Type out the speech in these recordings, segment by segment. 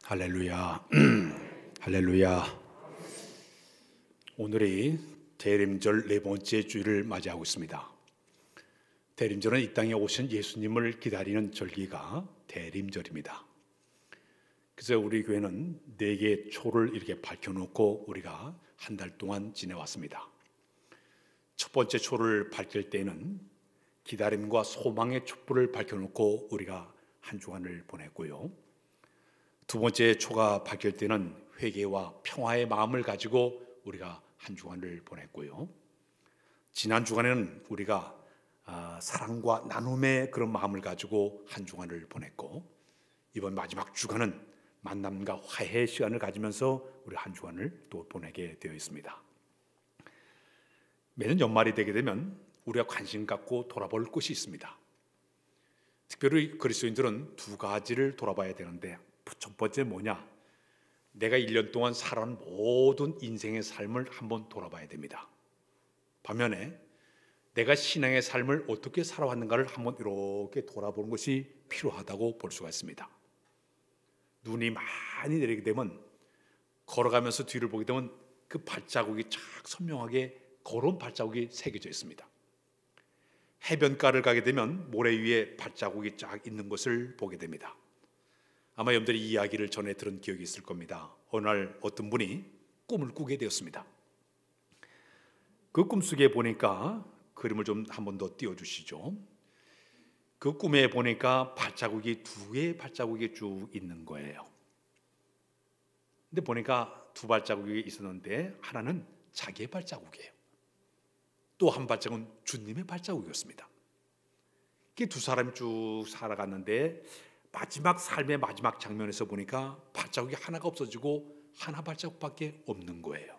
할렐루야. 할렐루야. 오늘이 대림절 네 번째 주일을 맞이하고 있습니다. 대림절은 이 땅에 오신 예수님을 기다리는 절기가 대림절입니다. 그래서 우리 교회는 4개의 초를 이렇게 밝혀놓고 우리가 한 달 동안 지내왔습니다. 첫 번째 초를 밝힐 때는 기다림과 소망의 촛불을 밝혀놓고 우리가 한 주간을 보냈고요. 두 번째 초가 밝힐 때는 회개와 평화의 마음을 가지고 우리가 한 주간을 보냈고요. 지난 주간에는 우리가 사랑과 나눔의 그런 마음을 가지고 한 주간을 보냈고, 이번 마지막 주간은 만남과 화해의 시간을 가지면서 우리 한 주간을 또 보내게 되어 있습니다. 매년 연말이 되게 되면 우리가 관심 갖고 돌아볼 것이 있습니다. 특별히 그리스도인들은 두 가지를 돌아봐야 되는데, 첫 번째 뭐냐? 내가 1년 동안 살아온 모든 인생의 삶을 한번 돌아봐야 됩니다. 반면에 내가 신앙의 삶을 어떻게 살아왔는가를 한번 이렇게 돌아보는 것이 필요하다고 볼 수가 있습니다. 눈이 많이 내리게 되면, 걸어가면서 뒤를 보게 되면 그 발자국이 쫙 선명하게 걸어온 발자국이 새겨져 있습니다. 해변가를 가게 되면 모래 위에 발자국이 쫙 있는 것을 보게 됩니다. 아마 여러분들이 이 이야기를 전에 들은 기억이 있을 겁니다. 어느 날 어떤 분이 꿈을 꾸게 되었습니다. 그 꿈속에 보니까, 그림을 좀 한 번 더 띄워주시죠. 그 꿈에 보니까 발자국이 두 개의 발자국이 쭉 있는 거예요. 근데 보니까 두 발자국이 있었는데 하나는 자기의 발자국이에요. 또 한 발자국은 주님의 발자국이었습니다. 이렇게 두 사람이 쭉 살아갔는데 마지막 삶의 마지막 장면에서 보니까 발자국이 하나가 없어지고 하나 발자국밖에 없는 거예요.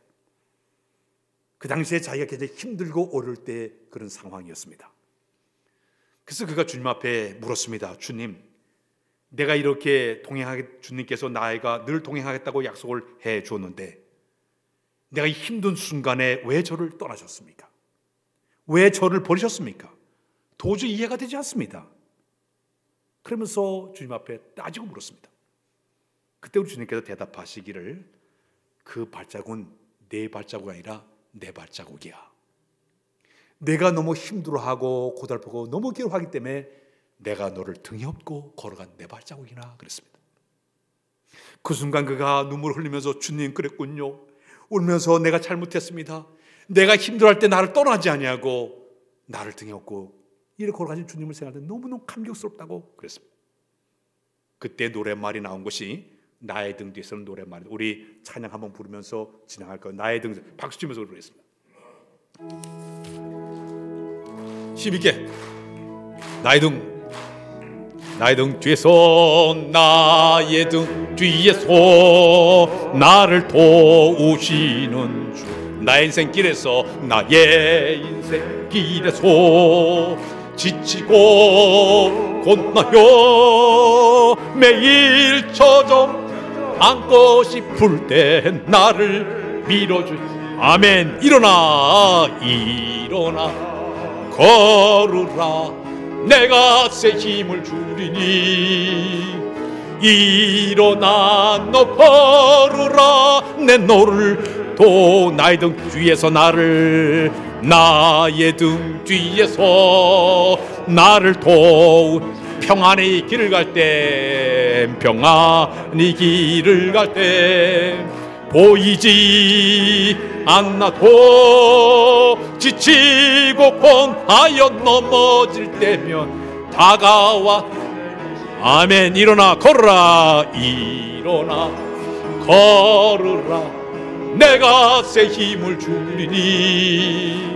그 당시에 자기가 굉장히 힘들고 어려울 때 그런 상황이었습니다. 그래서 그가 주님 앞에 물었습니다. 주님, 내가 이렇게 주님께서 나이가 늘 동행하겠다고 약속을 해 주었는데 내가 이 힘든 순간에 왜 저를 떠나셨습니까? 왜 저를 버리셨습니까? 도저히 이해가 되지 않습니다. 그러면서 주님 앞에 따지고 물었습니다. 그때 우리 주님께서 대답하시기를, 그 발자국은 내 발자국이 아니라 내 발자국이야. 내가 너무 힘들어하고 고달프고 너무 괴로워하기 때문에 내가 너를 등에 업고 걸어간 내 발자국이나 그랬습니다. 그 순간 그가 눈물을 흘리면서, 주님, 그랬군요. 울면서 내가 잘못했습니다. 내가 힘들어할 때 나를 떠나지 아니하고 나를 등에 업고 이렇게 걸어가신 주님을 생각할 때 너무너무 감격스럽다고 그랬습니다. 그때 노랫말이 나온 것이 나의 등 뒤에서는 노랫말이, 우리 찬양 한번 부르면서 진행할 거예요. 나의 등, 박수 치면서 부르겠습니다. 힘있게. 나의 등 뒤에서, 나의 등 뒤에서 나를 도우시는 주. 나의 인생 길에서, 나의 인생 길에서 지치고 곤나여 매일 저좀 안고 싶을 때 나를 밀어주시. 아멘. 일어나 걸으라. 내가 새 힘을 주리니 일어나 너 걸으라. 내 너를 도 나의 등 뒤에서 나의 등 뒤에서 나를 도 평안의 길을 갈 때, 평안의 길을 갈 때 보이지 않나도 지치고 곤하여 넘어질 때면 다가와. 아멘. 일어나 걸으라. 일어나 걸으라. 내가 새 힘을 주리니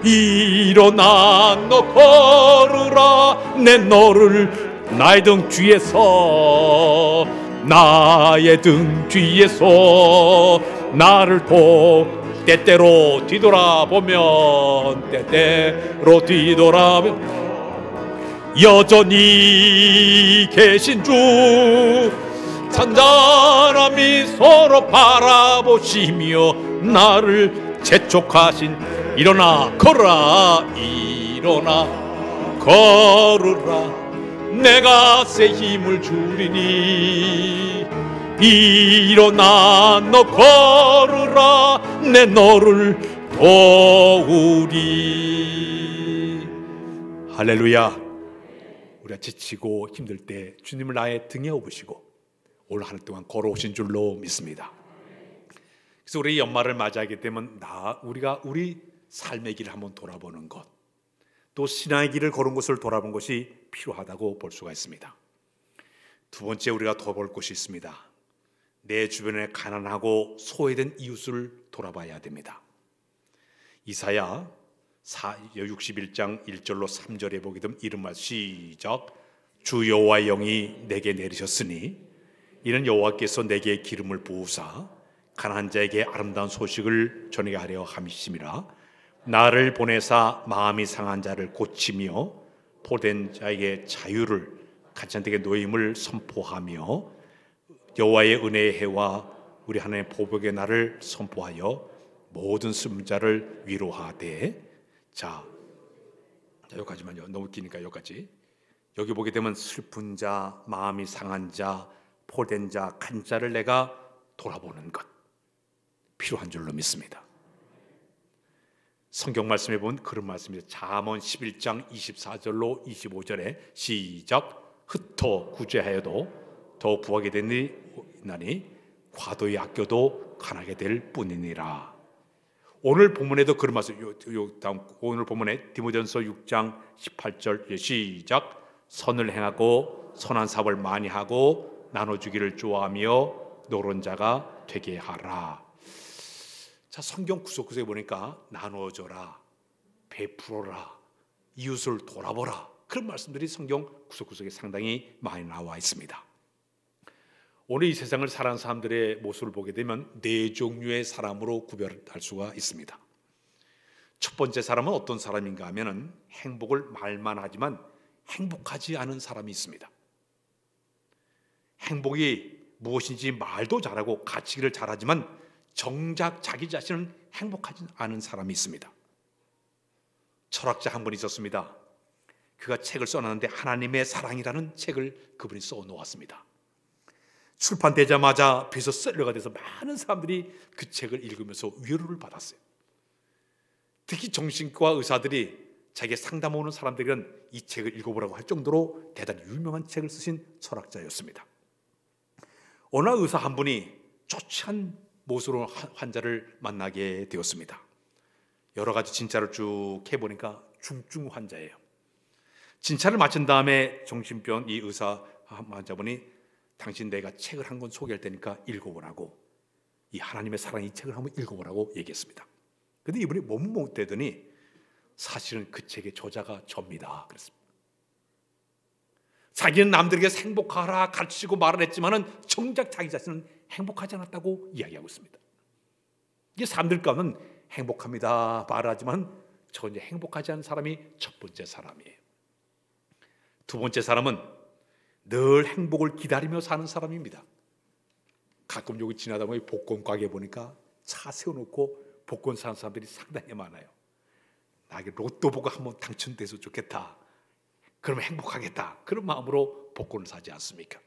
일어나 너 걸으라. 내 너를 나의 등 뒤에서, 나의 등 뒤에서 나를 때때로 뒤돌아보면, 때때로 뒤돌아보면 여전히 계신 주, 잔잔함이 서로 바라보시며 나를 재촉하신. 일어나 걸으라. 일어나 걸으라. 내가 새 힘을 주리니 일어나 너 걸으라 내 너를 도우리. 할렐루야. 우리가 지치고 힘들 때 주님을 나의 등에 업으시고 올 한 해 동안 걸어오신 줄로 믿습니다. 그래서 우리 연말을 맞이하게 되면 우리가 우리 삶의 길을 한번 돌아보는 것, 또 신앙의 길을 걸은 것을 돌아본 것이 필요하다고 볼 수가 있습니다. 두 번째, 우리가 더 볼 것이 있습니다. 내 주변에 가난하고 소외된 이웃을 돌아봐야 됩니다. 이사야 61장 1절로 3절에 보게 되면 이런 말, 시작. 주 여호와의 영이 내게 내리셨으니 이는 여호와께서 내게 기름을 부으사 가난한 자에게 아름다운 소식을 전하게 하려 함이심이라. 나를 보내사 마음이 상한 자를 고치며 포된 자에게 자유를, 갇힌 자에게 노임을 선포하며 여호와의 은혜의 해와 우리 하나님의 보복의 날을 선포하여 모든 숨자를 위로하되. 자, 여기까지만요. 너무 기니까 여기까지. 여기 보게 되면 슬픈 자, 마음이 상한 자, 포된 자, 간 자를 내가 돌아보는 것 필요한 줄로 믿습니다. 성경 말씀에 보면 그런 말씀입니다. 잠언 11장 24절로 25절에 시작. 흩어 구제하여도 더 부하게 되나니 과도히 아껴도 가난하게 될 뿐이니라. 오늘 본문에도 그런 말씀, 다음 오늘 본문에 디모데전서 6장 18절 시작. 선을 행하고 선한 사업을 많이 하고 나눠주기를 좋아하며 노론자가 되게 하라. 자, 성경 구석구석에 보니까 나눠줘라, 베풀어라, 이웃을 돌아보라, 그런 말씀들이 성경 구석구석에 상당히 많이 나와 있습니다. 오늘 이 세상을 살아가는 사람들의 모습을 보게 되면 네 종류의 사람으로 구별할 수가 있습니다. 첫 번째 사람은 어떤 사람인가 하면은 행복을 말만 하지만 행복하지 않은 사람이 있습니다. 행복이 무엇인지 말도 잘하고 가치기를 잘하지만 정작 자기 자신은 행복하지 않은 사람이 있습니다. 철학자 한 분 있었습니다. 그가 책을 써놨는데 하나님의 사랑이라는 책을 그분이 써놓았습니다. 출판되자마자 베스트셀러가 돼서 많은 사람들이 그 책을 읽으면서 위로를 받았어요. 특히 정신과 의사들이 자기가 상담 오는 사람들은 이 책을 읽어보라고 할 정도로 대단히 유명한 책을 쓰신 철학자였습니다. 어느 날 의사 한 분이 좋지 않은 모습으로 환자를 만나게 되었습니다. 여러 가지 진찰을 쭉 해보니까 중증 환자예요. 진찰을 마친 다음에 정신병 이 의사 환자분이 당신 내가 책을 한 권 소개할 테니까 읽어보라고, 이 하나님의 사랑 이 책을 한번 읽어보라고 얘기했습니다. 그런데 이분이 못되더니 사실은 그 책의 저자가 접니다. 그랬습니다. 자기는 남들에게 행복하라 가르치고 말을 했지만은 정작 자기 자신은 행복하지 않았다고 이야기하고 있습니다. 이게 사람들 가운데 행복합니다 말하지만 전혀 행복하지 않은 사람이 첫 번째 사람이에요. 두 번째 사람은 늘 행복을 기다리며 사는 사람입니다. 가끔 여기 지나다 보면 복권 가게 보니까 차 세워놓고 복권 사는 사람들이 상당히 많아요. 나에게 로또 보고 한번 당첨돼서 좋겠다, 그러면 행복하겠다, 그런 마음으로 복권을 사지 않습니까?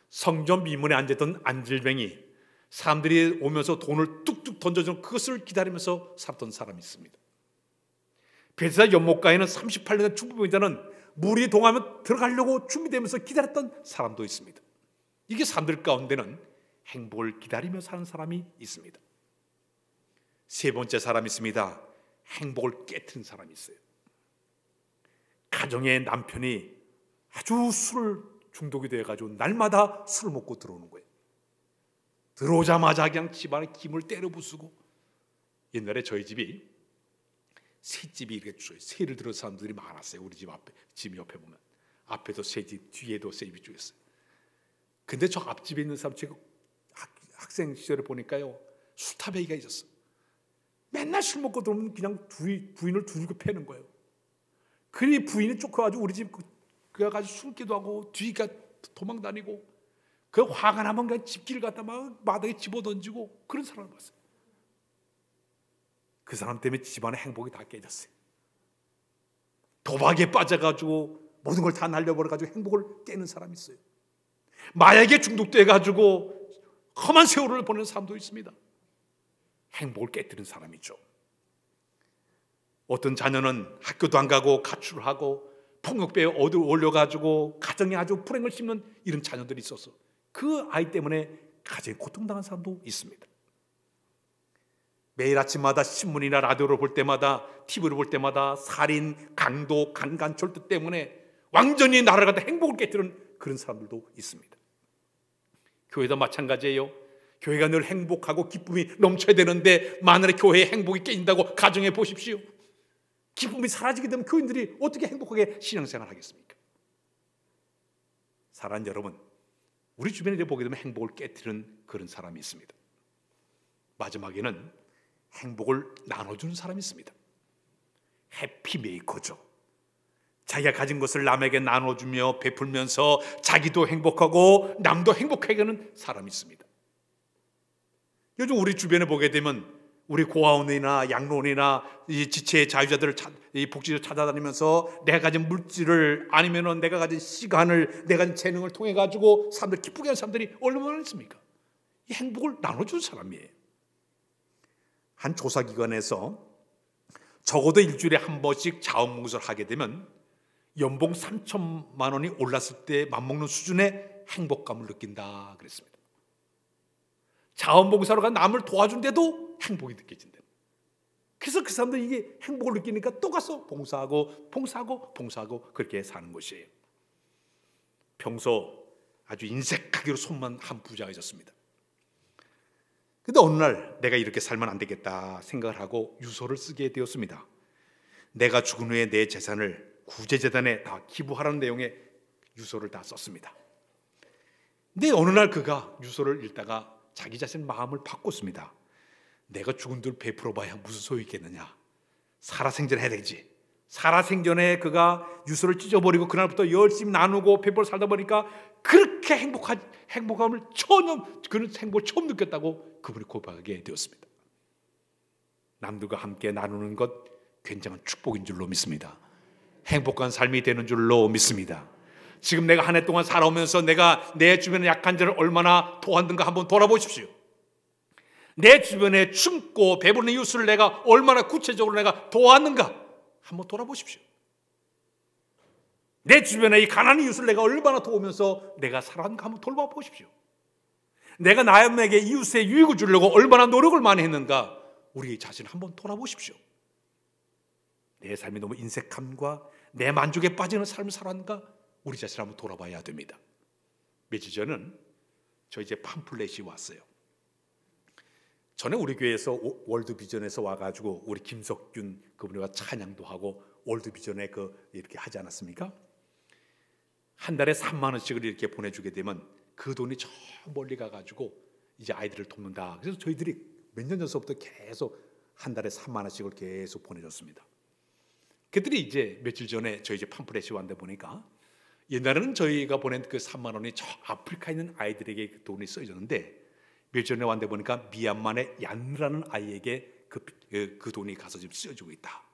성전 미문에 앉았던 안질뱅이, 사람들이 오면서 돈을 뚝뚝 던져주는 그것을 기다리면서 살았던 사람이 있습니다. 베드사 연못가에는 38년 중부병자는 물이 동하면 들어가려고 준비되면서 기다렸던 사람도 있습니다. 이게 사람들 가운데는 행복을 기다리며 사는 사람이 있습니다. 세 번째 사람이 있습니다. 행복을 깨트린 사람이 있어요. 가정의 남편이 아주 술 중독이 되어가지고 날마다 술을 먹고 들어오는 거예요. 들어오자마자 그냥 집안에 김을 때려 부수고, 옛날에 저희 집이 새집이 이렇게 쪼여, 새를 들은 사람들이 많았어요. 우리 집 앞에, 집 옆에 보면 앞에도 새집, 뒤에도 새집이 쪼였어요. 근데 저 앞집에 있는 사람, 제가 학생 시절에 보니까요, 수타베이가 있었어. 맨날 술 먹고 들어오면 그냥 부인을 두들겨 패는 거예요. 그러니 부인이 쫓겨가지고 우리 집 그가 가지고 숨기도 하고 뒤가 도망다니고, 그 화가 나면 그냥 집길 갖다 막 마당에 집어던지고 그런 사람을 봤어요. 그 사람 때문에 집안의 행복이 다 깨졌어요. 도박에 빠져가지고 모든 걸 다 날려버려가지고 행복을 깨는 사람이 있어요. 마약에 중독돼 가지고 험한 세월을 보내는 사람도 있습니다. 행복을 깨뜨리는 사람이죠. 어떤 자녀는 학교도 안 가고 가출을 하고 폭력배에 올려가지고 가정에 아주 불행을 심는 이런 자녀들이 있어서 그 아이 때문에 가정에 고통당한 사람도 있습니다. 매일 아침마다 신문이나 라디오를 볼 때마다, TV를 볼 때마다 살인, 강도, 강간철도 때문에 완전히 나라를 갖다 행복을 깨뜨리는 그런 사람들도 있습니다. 교회도 마찬가지예요. 교회가 늘 행복하고 기쁨이 넘쳐야 되는데 만일에 교회의 행복이 깨진다고 가정해 보십시오. 기쁨이 사라지게 되면 교인들이 어떻게 행복하게 신앙생활을 하겠습니까? 사랑하는 여러분, 우리 주변에 보게 되면 행복을 깨뜨리는 그런 사람이 있습니다. 마지막에는 행복을 나눠주는 사람이 있습니다. 해피메이커죠. 자기가 가진 것을 남에게 나눠주며 베풀면서 자기도 행복하고 남도 행복하게 하는 사람이 있습니다. 요즘 우리 주변에 보게 되면 우리 고아원이나 양로원이나 이 지체 자유자들을 이 복지를 찾아다니면서 내가 가진 물질을 아니면은 내가 가진 시간을 내가 가진 재능을 통해 가지고 사람들 기쁘게 하는 사람들이 얼마나 많습니까? 이 행복을 나눠주는 사람이에요. 한 조사기관에서 적어도 일주일에 한 번씩 자원봉사를 하게 되면 연봉 3천만 원이 올랐을 때 맞먹는 수준의 행복감을 느낀다 그랬습니다. 자원봉사로 간 남을 도와준데도 행복이 느껴진다. 그래서 그 사람들이 이게 행복을 느끼니까 또 가서 봉사하고 그렇게 사는 것이에요. 평소 아주 인색하기로 손만 한 부자가 있었습니다. 근데 어느 날 내가 이렇게 살면 안 되겠다 생각을 하고 유서를 쓰게 되었습니다. 내가 죽은 후에 내 재산을 구제재단에 다 기부하라는 내용의 유서를 다 썼습니다. 근데 어느 날 그가 유서를 읽다가 자기 자신 마음을 바꿨습니다. 내가 죽은 뒤를 베풀어봐야 무슨 소용이 있겠느냐. 살아생전해야 되지. 살아생전에 그가 유서를 찢어버리고 그날부터 열심히 나누고 베풀어 살다 보니까 그렇게 행복함을 그런 행복을 처음 느꼈다고 그분이 고백하게 되었습니다. 남들과 함께 나누는 것 굉장한 축복인 줄로 믿습니다. 행복한 삶이 되는 줄로 믿습니다. 지금 내가 한 해 동안 살아오면서 내가 내 주변에 약한 자를 얼마나 도왔는가 한번 돌아보십시오. 내 주변에 춤고 배부른 이웃을 내가 얼마나 구체적으로 내가 도왔는가 한번 돌아보십시오. 내 주변에 이 가난한 이웃을 내가 얼마나 도우면서 내가 살아왔는가 한번 돌아보십시오. 내가 남에게 이웃의 유익을 주려고 얼마나 노력을 많이 했는가 우리 자신을 한번 돌아보십시오. 내 삶이 너무 인색함과 내 만족에 빠지는 삶을 살았는가 우리 자신을 한번 돌아봐야 됩니다. 며칠 전은 저희 집 팜플렛이 왔어요. 전에 우리 교회에서 월드비전에서 와가지고 우리 김석균 그분과 찬양도 하고 월드비전에 이렇게 하지 않았습니까? 한 달에 3만 원씩을 이렇게 보내주게 되면 그 돈이 저 멀리 가가지고 이제 아이들을 돕는다. 그래서 저희들이 몇 년 전서부터 계속 한 달에 3만 원씩을 계속 보내줬습니다. 그들이 이제 며칠 전에 저희 집 팜플렛이 왔는데 보니까 옛날에는 저희가 보낸 그 3만 원이 저 아프리카에 있는 아이들에게 그 돈이 써졌는데 며칠 전에 왔는데 보니까 미얀마의 얀라는 아이에게 그 돈이 가서 지금 쓰여지고 있다.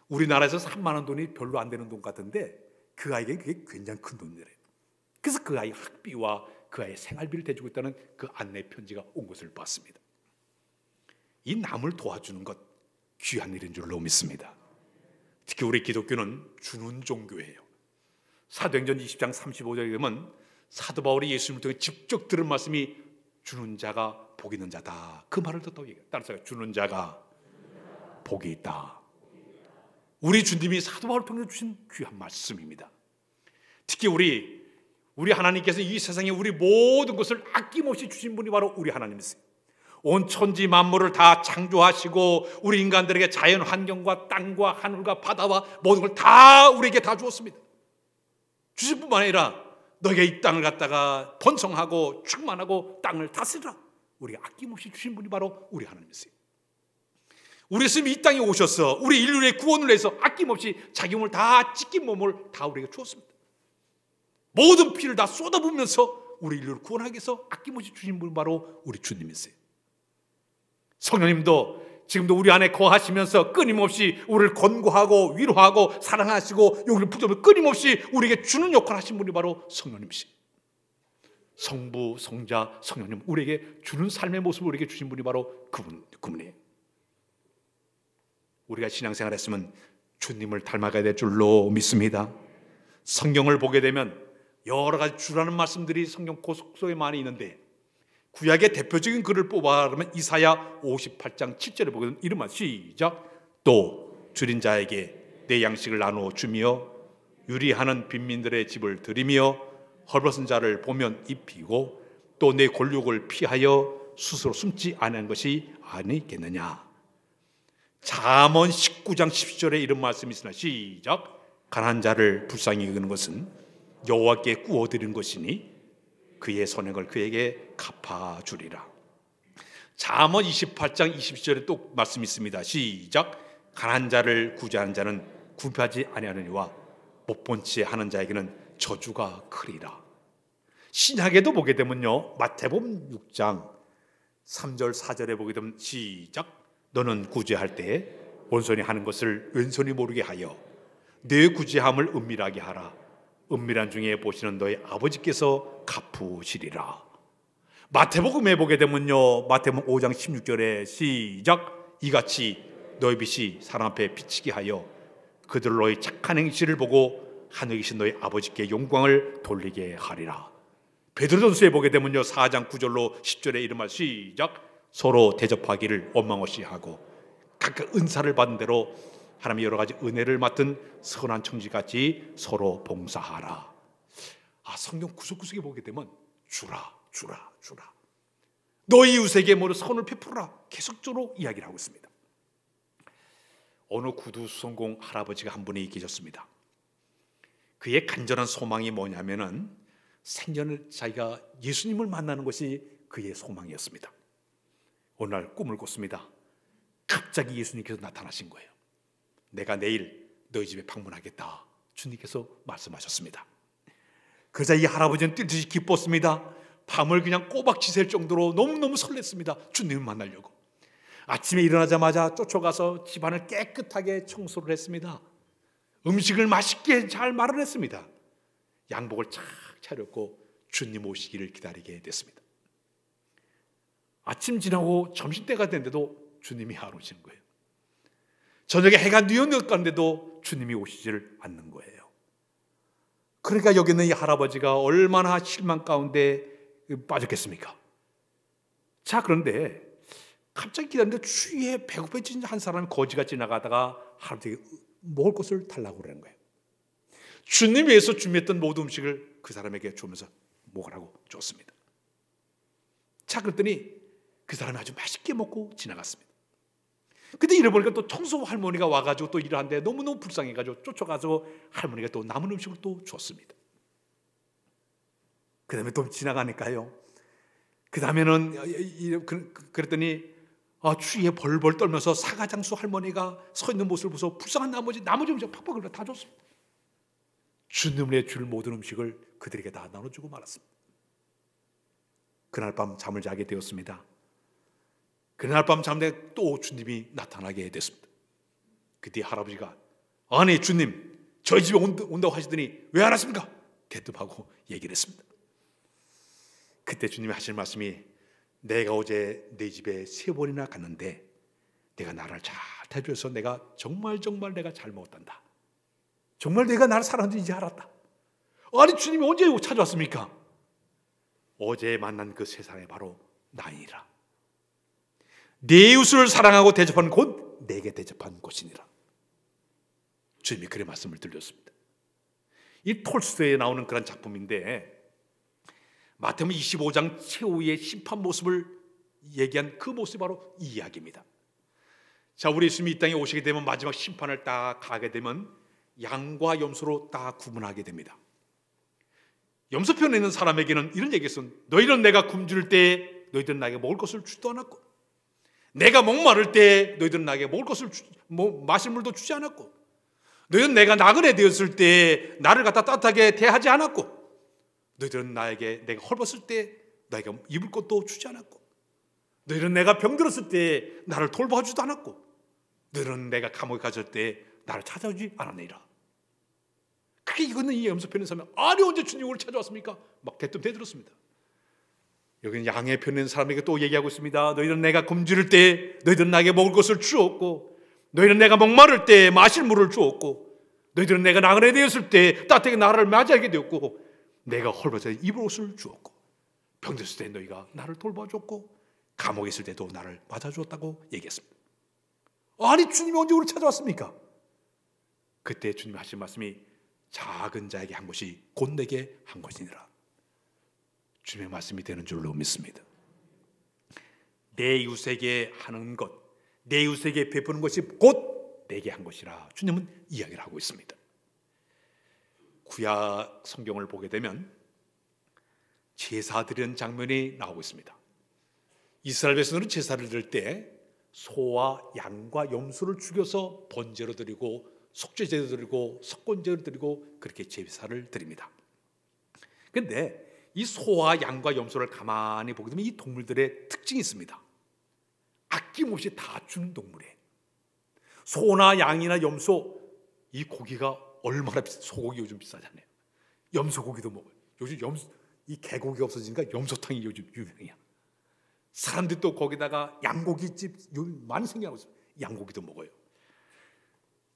우리나라에서 3만 원 돈이 별로 안 되는 돈 같은데 그 아이에게 그게 굉장히 큰 돈이래요. 그래서 그 아이 학비와 그 아이의 생활비를 대주고 있다는 그 안내 편지가 온 것을 봤습니다. 이 남을 도와주는 것 귀한 일인 줄로 믿습니다. 특히 우리 기독교는 주는 종교예요. 사도행전 20장 35절에 보면 사도 바울이 예수님을 통해 직접 들은 말씀이 주는 자가 복 있는 자다. 그 말을 듣다고 얘기해요. 따라서 주는 자가 복이 있다. 우리 주님이 사도 바울을 통해 주신 귀한 말씀입니다. 특히 우리 하나님께서 이 세상에 우리 모든 것을 아낌없이 주신 분이 바로 우리 하나님이세요. 온 천지 만물을 다 창조하시고 우리 인간들에게 자연 환경과 땅과 하늘과 바다와 모든 걸 다 우리에게 다 주었습니다. 주실 뿐만 아니라 너희가 이 땅을 갖다가 번성하고 충만하고 땅을 다스리라. 우리가 아낌없이 주신 분이 바로 우리 하나님이세요. 우리 예수님이 이 땅에 오셔서 우리 인류의 구원을 위해서 아낌없이 자기 몸을 다 찢긴 몸을 다 우리에게 주었습니다. 모든 피를 다 쏟아부으면서 우리 인류를 구원하기 위해서 아낌없이 주신 분이 바로 우리 주님이세요. 성령님도 지금도 우리 안에 거하시면서 끊임없이 우리를 권고하고 위로하고 사랑하시고 용기를 붙잡고 끊임없이 우리에게 주는 역할을 하신 분이 바로 성령님이시죠. 성부, 성자, 성령님 우리에게 주는 삶의 모습을 우리에게 주신 분이 바로 그분이에요. 우리가 신앙생활 했으면 주님을 닮아가야 될 줄로 믿습니다. 성경을 보게 되면 여러 가지 주라는 말씀들이 성경 속에 많이 있는데 구약의 대표적인 글을 뽑아라면 이사야 58장 7절에 보게 되면 이런 말 시작. 또 줄인 자에게 내 양식을 나누어 주며 유리하는 빈민들의 집을 들이며 헐벗은 자를 보면 입히고 또 내 골육을 피하여 스스로 숨지 않은 것이 아니겠느냐. 잠언 19장 10절에 이런 말씀이 있으나 시작. 가난한 자를 불쌍히 여기는 것은 여호와께 구워드린 것이니 그의 선행을 그에게 갚아주리라. 잠언 28장 20절에 또 말씀이 있습니다. 시작. 가난한 자를 구제하는 자는 구비하지 아니하느니와 못 본 채 하는 자에게는 저주가 크리라. 신약에도 보게 되면요, 마태복음 6장 3절 4절에 보게 되면 시작. 너는 구제할 때 원손이 하는 것을 왼손이 모르게 하여 내 구제함을 은밀하게 하라. 은밀한 중에 보시는 너의 아버지께서 갚으시리라. 마태복음에 보게 되면요, 마태복음 5장 16절에 시작. 이같이 너희 빛이 사람 앞에 비치게 하여 그들 너희 착한 행실을 보고 하늘에 계신 너희 아버지께 영광을 돌리게 하리라. 베드로전서에 보게 되면요, 4장 9절로 10절에 이런 말 시작. 서로 대접하기를 원망 없이 하고 각각 은사를 받은 대로 하나님의 여러 가지 은혜를 맡은 선한 청지같이 서로 봉사하라. 성경 구석구석에 보게 되면 주라. 너희 이웃에게 모두 선을 베풀어라. 계속적으로 이야기를 하고 있습니다. 어느 구두수성공 할아버지가 한 분이 계셨습니다. 그의 간절한 소망이 뭐냐면은 생전을 자기가 예수님을 만나는 것이 그의 소망이었습니다. 어느 날 꿈을 꿨습니다. 갑자기 예수님께서 나타나신 거예요. 내가 내일 너희 집에 방문하겠다. 주님께서 말씀하셨습니다. 그러자 이 할아버지는 뛰듯이 기뻤습니다. 밤을 그냥 꼬박 지샐 정도로 너무너무 설렜습니다. 주님을 만나려고. 아침에 일어나자마자 쫓아가서 집안을 깨끗하게 청소를 했습니다. 음식을 맛있게 잘 마련했습니다. 양복을 착 차렸고 주님 오시기를 기다리게 됐습니다. 아침 지나고 점심때가 됐는데도 주님이 안 오시는 거예요. 저녁에 해가 뉘어놓을 가는데도 주님이 오시지를 않는 거예요. 그러니까 여기 있는 이 할아버지가 얼마나 실망 가운데 빠졌겠습니까? 자, 그런데 갑자기 기다리는데 주위에 배고파진 한 사람이 거지가 지나가다가 할아버지에게 먹을 것을 달라고 그러는 거예요. 주님 위해서 준비했던 모든 음식을 그 사람에게 주면서 먹으라고 줬습니다. 자, 그랬더니 그 사람이 아주 맛있게 먹고 지나갔습니다. 근데 잃어보니까 또 청소 할머니가 와가지고 또 일을 하는데 너무너무 불쌍해가지고 쫓아가서 할머니가 또 남은 음식을 또 줬습니다. 그 다음에 또 지나가니까요, 그 다음에는 그랬더니 추위에 벌벌 떨면서 사가장수 할머니가 서 있는 모습을 보면서 불쌍한 나머지 음식 팍팍 다 줬습니다. 주님의 줄 모든 음식을 그들에게 다 나눠주고 말았습니다. 그날 밤 잠을 자게 되었습니다. 그날 밤 잠에 또 주님이 나타나게 됐습니다. 그때 할아버지가 아니 주님 저희 집에 온다고 하시더니 왜 안 왔습니까? 대답하고 얘기를 했습니다. 그때 주님이 하실 말씀이 내가 어제 네 집에 3번이나 갔는데 내가 나를 잘 대줘서 내가 정말 내가 잘 먹었단다. 정말 내가 나를 사랑하는지 이제 알았다. 아니 주님이 언제 찾아왔습니까? 어제 만난 그 세상에 바로 나이라. 내 이웃을 사랑하고 대접하는 곳 내게 대접한 곳이니라. 주님이 그런 말씀을 들렸습니다. 이 톨스토이에 나오는 그런 작품인데 마태복음 25장 최후의 심판 모습을 얘기한 그 모습이 바로 이 이야기입니다. 자, 우리 예수님이 이 땅에 오시게 되면 마지막 심판을 딱 가게 되면 양과 염소로 딱 구분하게 됩니다. 염소편에 있는 사람에게는 이런 얘기했어. 너희는 내가 굶주릴 때 너희들은 나에게 먹을 것을 주지도 않았고, 내가 목마를 때 너희들은 나에게 먹을 것을 마실 물도 주지 않았고, 너희는 내가 나그네 되었을 때 나를 갖다 따뜻하게 대하지 않았고, 너희들은 내가 헐벗을 때 나에게 입을 것도 주지 않았고, 너희는 내가 병들었을 때 나를 돌봐주지도 않았고, 너희는 내가 감옥에 갇혔을 때 나를 찾아오지 않았느니라. 그게 이거는 이 염소편에 서면 아니 언제 주님이 우리를 찾아왔습니까? 막 대뜸 대들었습니다. 여기는 양의 편에 있는 사람에게 또 얘기하고 있습니다. 너희들은 내가 굶주릴 때 너희들은 나에게 먹을 것을 주었고, 너희는 내가 목마를 때 마실 물을 주었고, 너희들은 내가 나그네 되었을 때 따뜻하게 나를 맞이하게 되었고, 내가 헐벗어 입을 옷을 주었고, 병들었을 때 너희가 나를 돌봐줬고, 감옥에 있을 때도 나를 맞아주었다고 얘기했습니다. 아니, 주님이 언제 우리를 찾아왔습니까? 그때 주님이 하신 말씀이 작은 자에게 한 것이 곧 내게 한 것이니라. 주님의 말씀이 되는 줄로 믿습니다. 내 이웃에게 하는 것, 내 이웃에게 베푸는 것이 곧 내게 한 것이라 주님은 이야기를 하고 있습니다. 구약 성경을 보게 되면 제사 드리는 장면이 나오고 있습니다. 이스라엘 백성들은 제사를 드릴 때 소와 양과 염소를 죽여서 번제로 드리고 속죄제로 드리고 석곤제로 드리고 그렇게 제사를 드립니다. 그런데 이 소와 양과 염소를 가만히 보게 되면 이 동물들의 특징이 있습니다. 아낌없이 다 주는 동물이에요. 소나 양이나 염소, 이 고기가 얼마나 소고기 요즘 비싸잖아요. 염소고기도 먹어요. 요즘 이 개고기가 없어지니까 염소탕이 요즘 유명해요. 사람들이 또 거기다가 양고기집 요즘 많이 생겨나고 있어요. 양고기도 먹어요.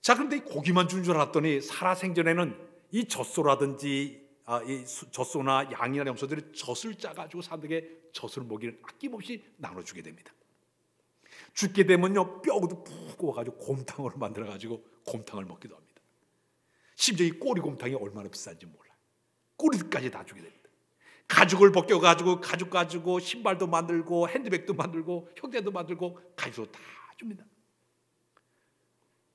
자, 그런데 이 고기만 주는 줄 알았더니 살아생전에는 이 젖소라든지 이 젖소나 양이나 염소들이 젖을 짜가지고 사람들에게 젖을 먹이를 아낌없이 나눠주게 됩니다. 죽게 되면요, 뼈도 푹 구워가지고 곰탕을 만들어가지고 곰탕을 먹기도 합니다. 심지어 이 꼬리곰탕이 얼마나 비싼지 몰라요. 꼬리까지 다 주게 됩니다. 가죽을 벗겨가지고 가죽 가지고 신발도 만들고 핸드백도 만들고 형제도 만들고 가죽으로 다 줍니다.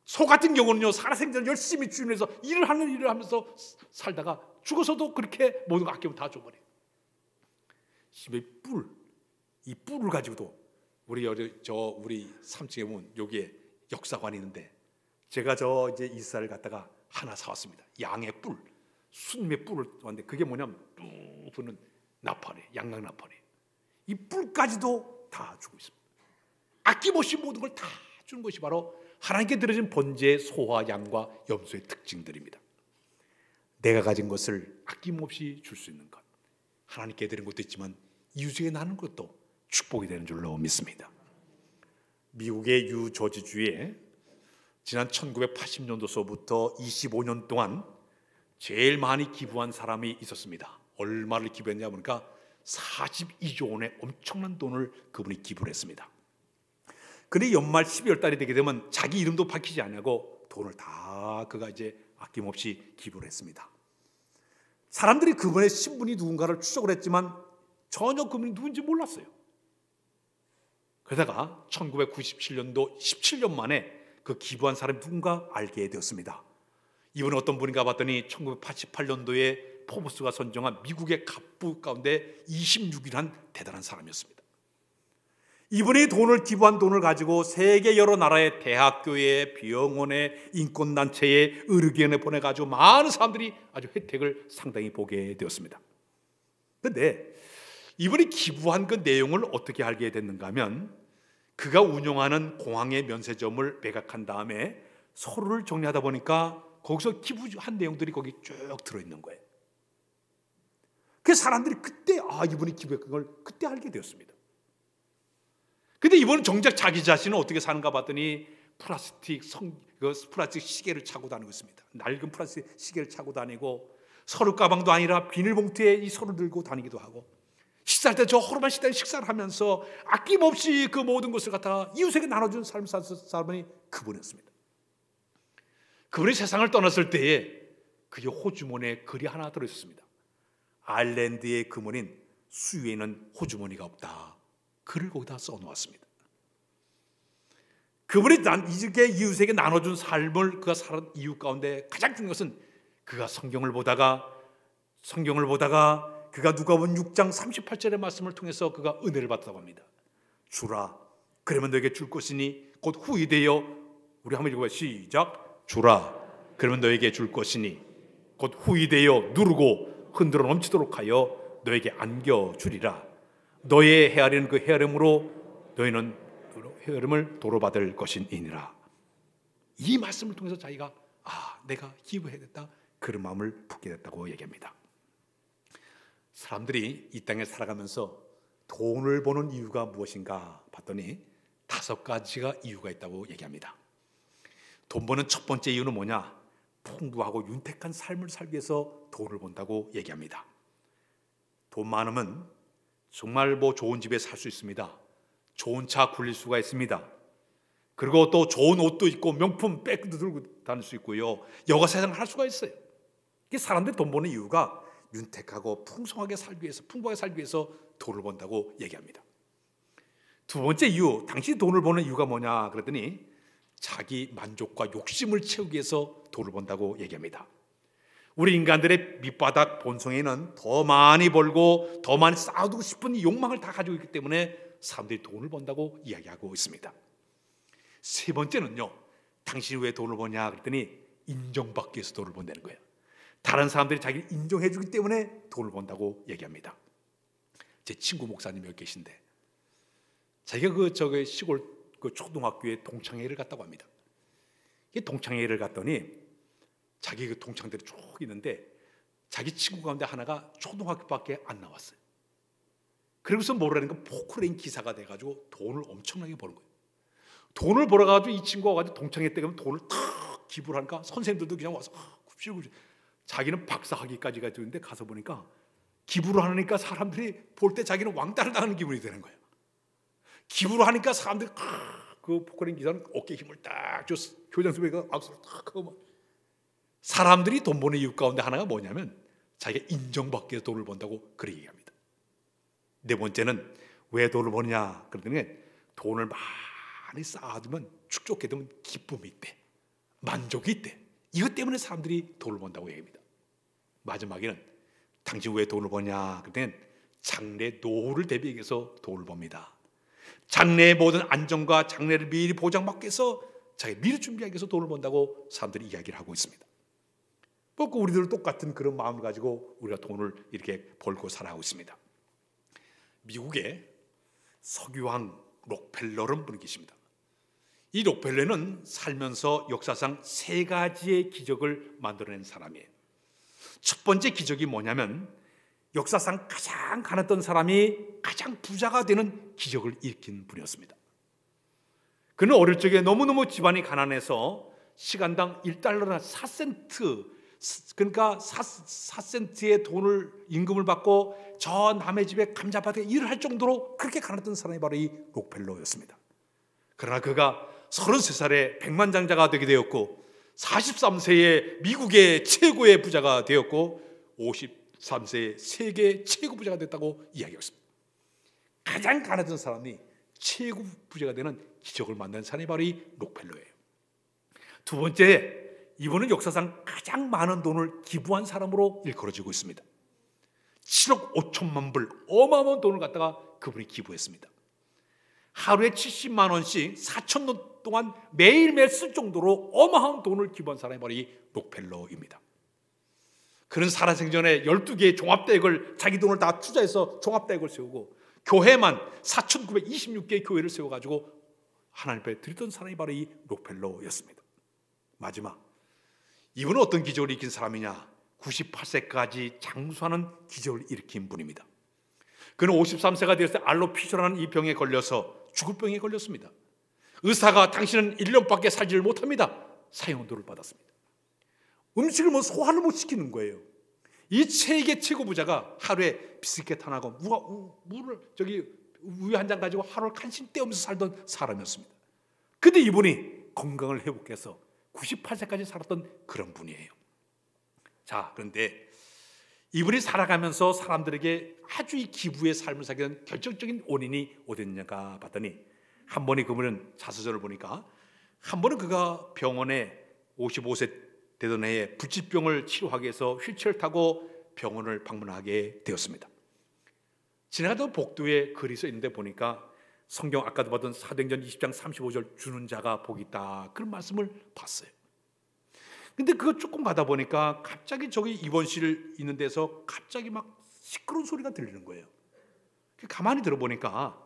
소 같은 경우는요, 살아생전 열심히 주인에서 일을 하면서 살다가 죽어서도 그렇게 모든 거 아끼면 다 줘버려요. 심지어 이 뿔을 가지고도 우리 3층에 보면 여기에 역사관이 있는데, 제가 이제 이스라엘 갔다가 하나 사왔습니다. 양의 뿔, 순임의 뿔을 왔는데 그게 뭐냐면 뚝 부는 나팔이에요. 양락 나팔이에요. 이 뿔까지도 다 주고 있습니다. 아낌없이 모든 걸 다 주는 것이 바로 하나님께 드려진 번제의 소와 양과 염소의 특징들입니다. 내가 가진 것을 아낌없이 줄 수 있는 것, 하나님께 드린 것도 있지만 이웃에게 나누는 것도 축복이 되는 줄로 믿습니다. 미국의 유저지주에 지난 1980년도서부터 25년 동안 제일 많이 기부한 사람이 있었습니다. 얼마를 기부했냐 보니까 42조 원의 엄청난 돈을 그분이 기부를 했습니다. 그런데 연말 12월 달이 되게 되면 자기 이름도 밝히지 않고 돈을 다 그가 이제 아낌없이 기부를 했습니다. 사람들이 그분의 신분이 누군가를 추적을 했지만 전혀 그분이 누군지 몰랐어요. 그러다가 1997년도 17년 만에 그 기부한 사람이 누군가 알게 되었습니다. 이분은 어떤 분인가 봤더니 1988년도에 포브스가 선정한 미국의 갑부 가운데 26위란 대단한 사람이었습니다. 이분이 돈을 기부한 돈을 가지고 세계 여러 나라의 대학교에, 병원에, 인권단체에, 의료기관에 보내가지고 많은 사람들이 아주 혜택을 상당히 보게 되었습니다. 그런데 이분이 기부한 그 내용을 어떻게 알게 됐는가 하면, 그가 운영하는 공항의 면세점을 매각한 다음에 서류를 정리하다 보니까 거기서 기부한 내용들이 거기 쭉 들어있는 거예요. 그래서 사람들이 그때 이분이 기부했던 걸 그때 알게 되었습니다. 근데 이분은 정작 자기 자신은 어떻게 사는가 봤더니 플라스틱 시계를 차고 다니고 있습니다. 낡은 플라스틱 시계를 차고 다니고, 서류 가방도 아니라 비닐봉투에 이 서류 들고 다니기도 하고, 식사할 때 저 허름한 식당에 식사를 하면서 아낌없이 그 모든 것을 갖다가 이웃에게 나눠주는 사람이 그분이었습니다. 그분이 세상을 떠났을 때에 그의 호주머니에 글이 하나 들어있었습니다. 아일랜드의 금원인 수유에는 호주머니가 없다. 글을 거기다 써놓았습니다. 그분이 이웃에게 나눠준 삶을 그가 살은 이유 가운데 가장 중요한 것은 그가 성경을 보다가 그가 누가복음 6장 38절의 말씀을 통해서 그가 은혜를 받았다고 합니다. 주라, 그러면 너에게 줄 것이니 곧 후이 되어, 우리 한번 읽어봐요. 시작. 주라, 그러면 너에게 줄 것이니 곧 후이 되어 누르고 흔들어 넘치도록 하여 너에게 안겨주리라. 너의 헤아리는 그 헤아림으로 너희는 헤아림을 도로받을 것이니라. 이 말씀을 통해서 자기가 내가 기부해야겠다, 그런 마음을 품게 됐다고 얘기합니다. 사람들이 이 땅에 살아가면서 돈을 버는 이유가 무엇인가 봤더니 5가지가 이유가 있다고 얘기합니다. 돈 버는 첫 번째 이유는 뭐냐? 풍부하고 윤택한 삶을 살기 위해서 돈을 번다고 얘기합니다. 돈 많으면 정말 좋은 집에 살 수 있습니다. 좋은 차 굴릴 수가 있습니다. 그리고 또 좋은 옷도 입고 명품 백도 들고 다닐 수 있고요. 여가 세상을 할 수가 있어요. 사람들이 돈 버는 이유가 윤택하고 풍성하게 살기 위해서, 풍부하게 살기 위해서 돈을 번다고 얘기합니다. 두 번째 이유, 당신이 돈을 버는 이유가 뭐냐 그랬더니 자기 만족과 욕심을 채우기 위해서 돈을 번다고 얘기합니다. 우리 인간들의 밑바닥 본성에는 더 많이 벌고 더 많이 쌓아두고 싶은 욕망을 다 가지고 있기 때문에 사람들이 돈을 번다고 이야기하고 있습니다. 세 번째는요, 당신이 왜 돈을 버냐 그랬더니 인정받기 위해서 돈을 번다는 거예요. 다른 사람들이 자기를 인정해 주기 때문에 돈을 번다고 얘기합니다. 제 친구 목사님이 여기 계신데 자기가 저기 시골 초등학교에 동창회를 갔다고 합니다. 동창회를 갔더니 자기 동창들이 쭉 있는데 자기 친구 가운데 하나가 초등학교밖에 안 나왔어요. 그러고서 뭐라니까 포크레인 기사가 돼가지고 돈을 엄청나게 버는 거예요. 돈을 벌어가지고 이 친구가 가지고 동창회 때 가면 돈을 탁 기부를 하니까 선생님들도 그냥 와서 굽실굽실, 자기는 박사학위까지 가지고 가서 보니까 기부를 하니까 사람들이 볼 때 자기는 왕따를 당하는 기분이 되는 거예요. 기부를 하니까 사람들이 그 포크레인 기사는 어깨에 힘을 딱 줘, 교장 선배가 악수를 딱 하고, 사람들이 돈 버는 이유 가운데 하나가 뭐냐면 자기가 인정받기 위해서 돈을 번다고 그렇게 얘기합니다. 네 번째는 왜 돈을 버느냐 그러더니 돈을 많이 쌓아두면, 축적해 두면 기쁨이 있대, 만족이 있대. 이것 때문에 사람들이 돈을 번다고 얘기합니다. 마지막에는 당신 왜 돈을 버냐 그랬더니 장래 노후를 대비하기 위해서 돈을 법니다. 장래의 모든 안정과 장래를 미리 보장받기 위해서, 자기 미리 준비하기 위해서 돈을 번다고 사람들이 이야기를 하고 있습니다. 우리들 똑같은 그런 마음을 가지고 우리가 돈을 이렇게 벌고 살아가고 있습니다. 미국에 석유왕 록펠러라는 분이 계십니다. 이 록펠러는 살면서 역사상 3가지의 기적을 만들어낸 사람이에요. 첫 번째 기적이 뭐냐면 역사상 가장 가난했던 사람이 가장 부자가 되는 기적을 일으킨 분이었습니다. 그는 어릴 적에 너무너무 집안이 가난해서 시간당 1달러나 4센트, 그러니까 4센트의 돈을 임금을 받고 저 남의 집에 감자밭에 일을 할 정도로 그렇게 가난했던 사람이 바로 이 록펠러였습니다. 그러나 그가 33살에 백만장자가 되게 되었고 43세에 미국의 최고의 부자가 되었고 53세에 세계 최고 부자가 됐다고 이야기했습니다. 가장 가난했던 사람이 최고 부자가 되는 기적을 만든 사람이 바로 이 록펠러예요. 두 번째, 이분은 역사상 가장 많은 돈을 기부한 사람으로 일컬어지고 있습니다. 7억 5천만 불, 어마어마한 돈을 갖다가 그분이 기부했습니다. 하루에 70만 원씩 4,000년 동안 매일매일 쓸 정도로 어마어마한 돈을 기부한 사람이 바로 이 록펠러입니다. 그는 살아생전에 12개의 종합대학을 자기 돈을 다 투자해서 종합대학을 세우고 교회만 4,926개의 교회를 세워가지고 하나님 앞에 드렸던 사람이 바로 이 록펠러였습니다. 마지막, 이분은 어떤 기적을 일으킨 사람이냐? 98세까지 장수하는 기적을 일으킨 분입니다. 그는 53세가 되었을 때 알로피시라는 이 병에 걸려서 죽을 병에 걸렸습니다. 의사가 당신은 1년밖에 살지를 못합니다. 사형도를 받았습니다. 음식을 소화를 못 시키는 거예요. 이 세계 최고 부자가 하루에 비스킷 하나고 물을 우유 한 잔 가지고 하루를 간신히 떼우면서 살던 사람이었습니다. 근데 이분이 건강을 회복해서 98세까지 살았던 그런 분이에요. 자, 그런데 이분이 살아가면서 사람들에게 아주 이 기부의 삶을 살게 된 결정적인 원인이 어디였냐가 봤더니, 한 번이 그분은 자서전을 보니까 한 번은 그가 병원에 55세 되던 해에 불치병을 치료하기 위해서 휠체어를 타고 병원을 방문하게 되었습니다. 지나가던 복도에 글이 써 있는데 보니까 성경 아까도 봤던 사도행전 20장 35절 주는 자가 복이 있다, 그런 말씀을 봤어요. 근데 그거 조금 가다 보니까 갑자기 저기 입원실 있는 데서 갑자기 막 시끄러운 소리가 들리는 거예요. 가만히 들어보니까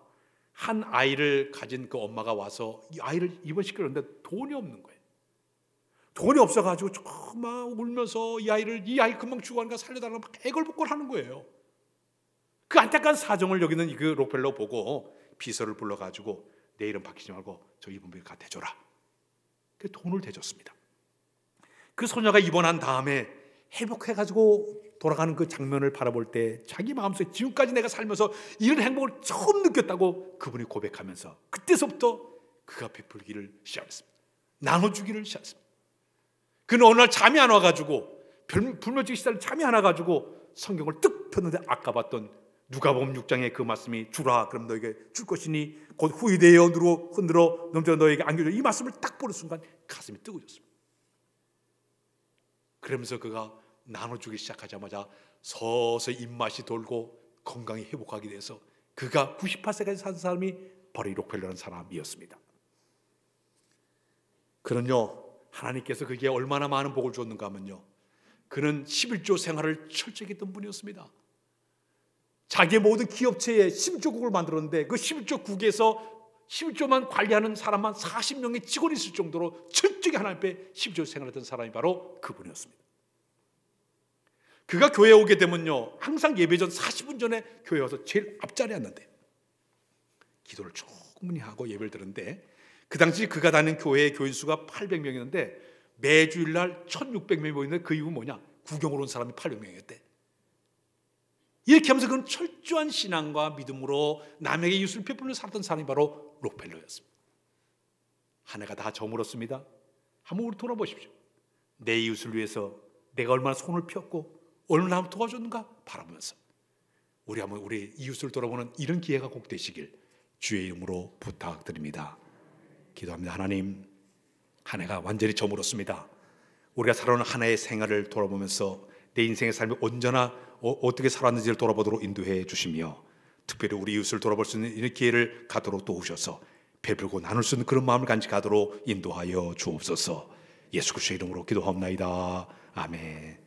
한 아이를 가진 그 엄마가 와서 이 아이를 입원시키려는데 돈이 없는 거예요. 돈이 없어가지고 막 울면서 이 아이 금방 죽어가니까 살려달라고 막 애걸복걸 하는 거예요. 그 안타까운 사정을 여기는 그 록펠러 보고 비서를 불러가지고 내 이름 바뀌지 말고 저 입원비를 가 대줘라. 그 돈을 대줬습니다. 그 소녀가 입원한 다음에 회복해가지고 돌아가는 그 장면을 바라볼 때 자기 마음속에 지금까지 내가 살면서 이런 행복을 처음 느꼈다고 그분이 고백하면서 그때서부터 그가 베풀기를 시작했습니다. 나눠주기를 시작했습니다. 그는 어느 날 잠이 안 와가지고 불면증 시달려 잠이 안 와가지고 성경을 뜩 폈는데 아까 봤던 누가복음 6장의 그 말씀이 주라 그럼 너에게 줄 것이니 곧 후이되어 흔들어 넘쳐 너에게 안겨줘 이 말씀을 딱 보는 순간 가슴이 뜨거워졌습니다. 그러면서 그가 나눠주기 시작하자마자 서서히 입맛이 돌고 건강이 회복하게 돼서 그가 98세까지 산 사람이 바로 이 록펠러라는 사람이었습니다. 그는요 하나님께서 그게 얼마나 많은 복을 줬는가 하면요 그는 11조 생활을 철저히 했던 분이었습니다. 자기의 모든 기업체에 11조국을 만들었는데 그 11조국에서 11조만 관리하는 사람만 40명의 직원이 있을 정도로 철저히 하나님 앞에 11조 생활했던 사람이 바로 그분이었습니다. 그가 교회에 오게 되면요 항상 예배 전 40분 전에 교회에 와서 제일 앞자리에 앉는데 기도를 충분히 하고 예배를 드는데 그 당시 그가 다니는 교회의 교인 수가 800명이었는데 매주일날 1600명이 모이는데 그 이유는 뭐냐? 구경으로 온 사람이 800명이었대. 이렇게 하면서 그는 철저한 신앙과 믿음으로 남에게 이웃을 베풀며 살았던 사람이 바로 록펠러였습니다. 한 해가 다 저물었습니다. 한번 우리 돌아보십시오. 내 이웃을 위해서 내가 얼마나 손을 폈고 얼마나 도와줬는가 바라보면서 우리 한번 우리 이웃을 돌아보는 이런 기회가 꼭 되시길 주의 이름으로 부탁드립니다. 기도합니다. 하나님, 한 해가 완전히 저물었습니다. 우리가 살아오는 한 해의 생활을 돌아보면서 내 인생의 삶이 언제나 어떻게 살았는지를 돌아보도록 인도해 주시며 특별히 우리 이웃을 돌아볼 수 있는 이런 기회를 갖도록 도우셔서 베풀고 나눌 수 있는 그런 마음을 간직하도록 인도하여 주옵소서. 예수 그리스도의 이름으로 기도하옵나이다. 아멘.